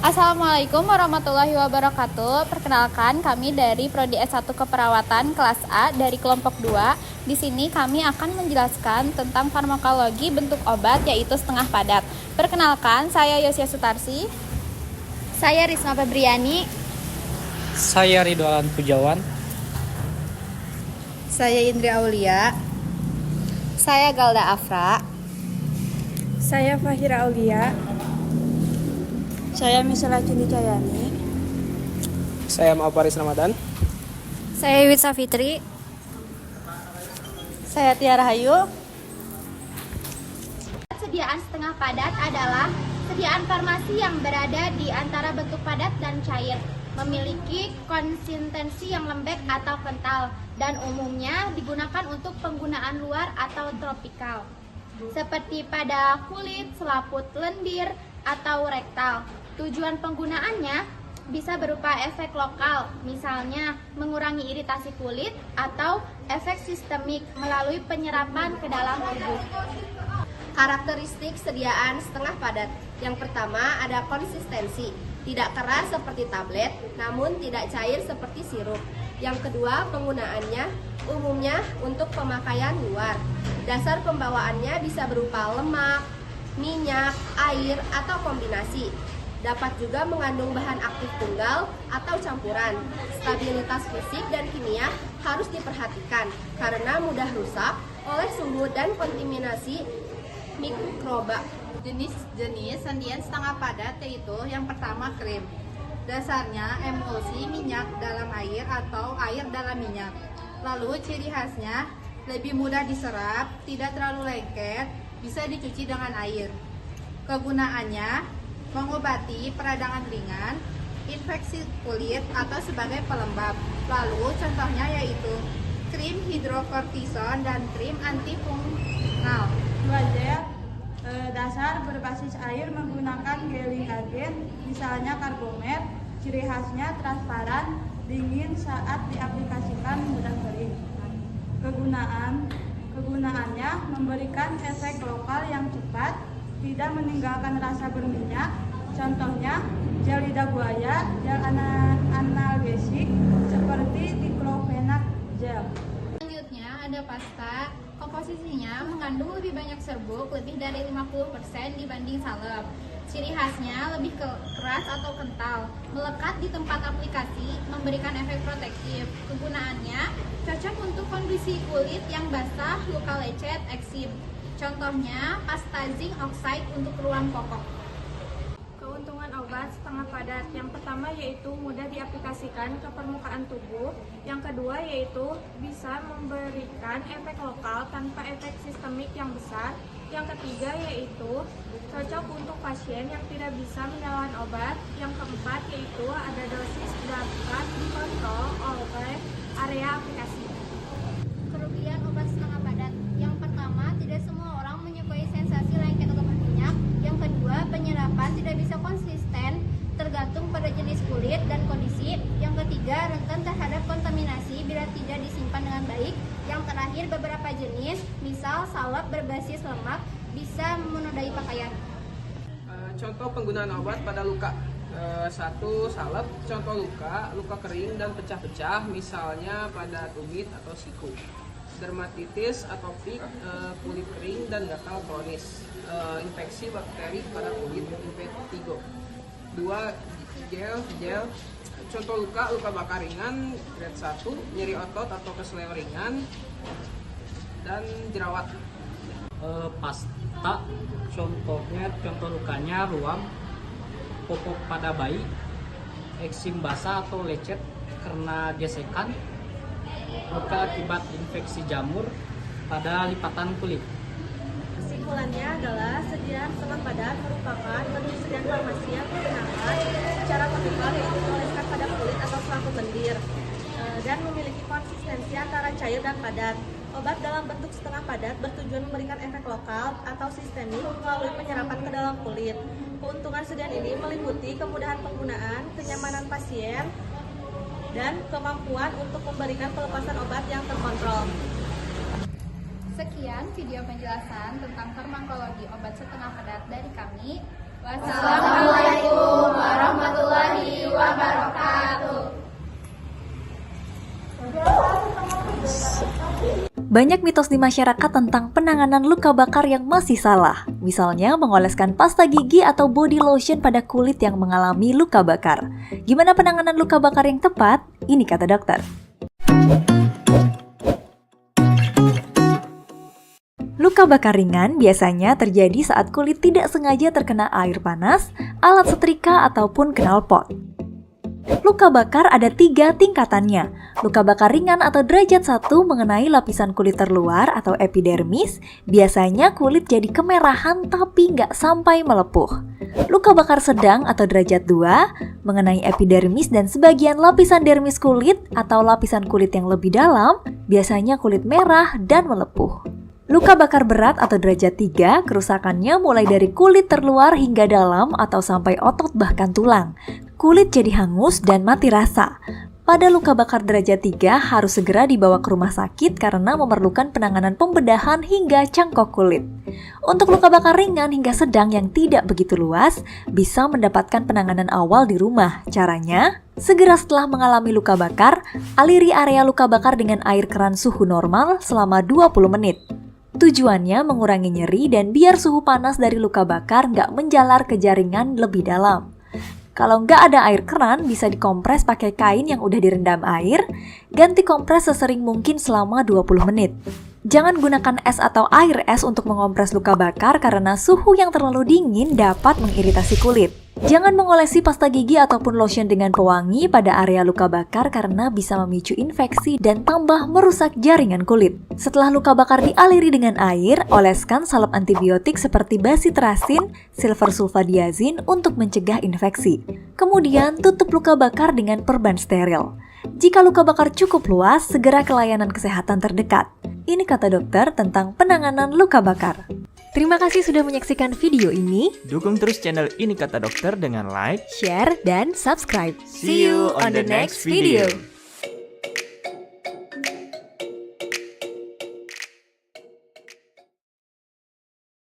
Assalamualaikum warahmatullahi wabarakatuh. Perkenalkan, kami dari Prodi S1 Keperawatan kelas A dari kelompok 2. Di sini kami akan menjelaskan tentang farmakologi bentuk obat yaitu setengah padat. Perkenalkan, saya Yosya Sutarsi. Saya Risma Febriani. Saya Ridwan Pujawan. Saya Indri Aulia. Saya Galda Afra. Saya Fahira Aulia. Saya Misela Cindi Cayani. Saya Maaparis Ramadan. Saya Witsa Fitri. Saya Tiara Hayu. Sediaan setengah padat adalah sediaan farmasi yang berada di antara bentuk padat dan cair, memiliki konsistensi yang lembek atau kental, dan umumnya digunakan untuk penggunaan luar atau tropikal, seperti pada kulit, selaput lendir, atau rektal. Tujuan penggunaannya bisa berupa efek lokal, misalnya mengurangi iritasi kulit, atau efek sistemik melalui penyerapan ke dalam tubuh. Karakteristik sediaan setengah padat. Yang pertama ada konsistensi, tidak keras seperti tablet, namun tidak cair seperti sirup. Yang kedua, penggunaannya umumnya untuk pemakaian luar. Dasar pembawaannya bisa berupa lemak, minyak, air, atau kombinasi. Dapat juga mengandung bahan aktif tunggal atau campuran. Stabilitas fisik dan kimia harus diperhatikan karena mudah rusak oleh suhu dan kontaminasi mikroba. Jenis-jenis sendian setengah padat yaitu yang pertama krim. Dasarnya emulsi minyak dalam air atau air dalam minyak. Lalu ciri khasnya lebih mudah diserap, tidak terlalu lengket, bisa dicuci dengan air. Kegunaannya mengobati peradangan ringan, infeksi kulit atau sebagai pelembab. Lalu contohnya yaitu krim hidrokortison dan krim antifungsional. 2 gel dasar berbasis air menggunakan gelling agen, misalnya Carbomer. Ciri khasnya transparan, dingin saat diaplikasikan, mudah kering. Kegunaannya memberikan efek lokal yang cepat, tidak meninggalkan rasa berminyak. Contohnya gel lidah buaya, gel analgesik seperti diclofenac gel. Selanjutnya ada pasta. Komposisinya mengandung lebih banyak serbuk, lebih dari 50% dibanding salep. Ciri khasnya lebih keras atau kental, melekat di tempat aplikasi, memberikan efek protektif. Kegunaannya cocok untuk kondisi kulit yang basah, luka lecet, eksim. Contohnya pasta zinc oxide untuk ruang pokok. Keuntungan obat setengah padat. Yang pertama yaitu mudah diaplikasikan ke permukaan tubuh. Yang kedua yaitu bisa memberikan efek lokal tanpa efek sistemik yang besar. Yang ketiga yaitu cocok untuk pasien yang tidak bisa menelan obat. Yang keempat yaitu ada dosis dapat dikontrol oleh area aplikasi. Kerugian obat setengah padat. Yang pertama, tidak semua orang menyukai sensasi lengket atau berminyak. Yang kedua, penyerapan tidak bisa konsisten, tergantung pada jenis kulit dan kondisi. Yang ketiga, rentan terhadap kontaminasi bila tidak disimpan dengan baik. Yang terakhir, beberapa jenis, misal salep berbasis lemak, bisa menodai pakaian. Contoh penggunaan obat pada luka. 1. Salep. Contoh luka kering dan pecah-pecah, misalnya pada tumit atau siku. Dermatitis atopik, kulit kering dan gatal kronis, infeksi bakteri pada kulit, impetigo. 2. Gel. Contoh luka bakar ringan grade 1, nyeri otot atau kesleo ringan, dan jerawat. Pasta, contoh lukanya ruam, popok pada bayi, eksim basah atau lecet karena gesekan, luka akibat infeksi jamur pada lipatan kulit. Kesimpulannya adalah sediaan setengah padat merupakan bentuk sediaan farmasi yang digunakan secara topikal, yaitu dioleskan pada kulit atau selaput lendir, dan memiliki konsistensi antara cair dan padat. Obat dalam bentuk setengah padat bertujuan memberikan efek lokal atau sistemik melalui penyerapan ke dalam kulit. Keuntungan sediaan ini meliputi kemudahan penggunaan, kenyamanan pasien, dan kemampuan untuk memberikan pelepasan obat yang terkontrol. Sekian video penjelasan tentang farmakologi obat setengah padat dari kami. Wassalamualaikum warahmatullahi wabarakatuh. Banyak mitos di masyarakat tentang penanganan luka bakar yang masih salah. Misalnya mengoleskan pasta gigi atau body lotion pada kulit yang mengalami luka bakar. Gimana penanganan luka bakar yang tepat? Ini kata dokter. Luka bakar ringan biasanya terjadi saat kulit tidak sengaja terkena air panas, alat setrika, ataupun knalpot. Luka bakar ada 3 tingkatannya. Luka bakar ringan atau derajat 1 mengenai lapisan kulit terluar atau epidermis, biasanya kulit jadi kemerahan tapi nggak sampai melepuh. Luka bakar sedang atau derajat 2 mengenai epidermis dan sebagian lapisan dermis kulit atau lapisan kulit yang lebih dalam, biasanya kulit merah dan melepuh. Luka bakar berat atau derajat 3, kerusakannya mulai dari kulit terluar hingga dalam atau sampai otot bahkan tulang. Kulit jadi hangus dan mati rasa. Pada luka bakar derajat 3 harus segera dibawa ke rumah sakit karena memerlukan penanganan pembedahan hingga cangkok kulit. Untuk luka bakar ringan hingga sedang yang tidak begitu luas, bisa mendapatkan penanganan awal di rumah. Caranya, segera setelah mengalami luka bakar, aliri area luka bakar dengan air keran suhu normal selama 20 menit. Tujuannya mengurangi nyeri dan biar suhu panas dari luka bakar nggak menjalar ke jaringan lebih dalam. Kalau nggak ada air keran, bisa dikompres pakai kain yang udah direndam air, ganti kompres sesering mungkin selama 20 menit. Jangan gunakan es atau air es untuk mengompres luka bakar karena suhu yang terlalu dingin dapat mengiritasi kulit. Jangan mengolesi pasta gigi ataupun lotion dengan pewangi pada area luka bakar karena bisa memicu infeksi dan tambah merusak jaringan kulit. Setelah luka bakar dialiri dengan air, oleskan salep antibiotik seperti bacitracin, silver sulfadiazin untuk mencegah infeksi. Kemudian tutup luka bakar dengan perban steril. Jika luka bakar cukup luas, segera ke layanan kesehatan terdekat. Ini kata dokter tentang penanganan luka bakar. Terima kasih sudah menyaksikan video ini. Dukung terus channel Ini Kata Dokter dengan like, Share, dan subscribe. See you on the next video.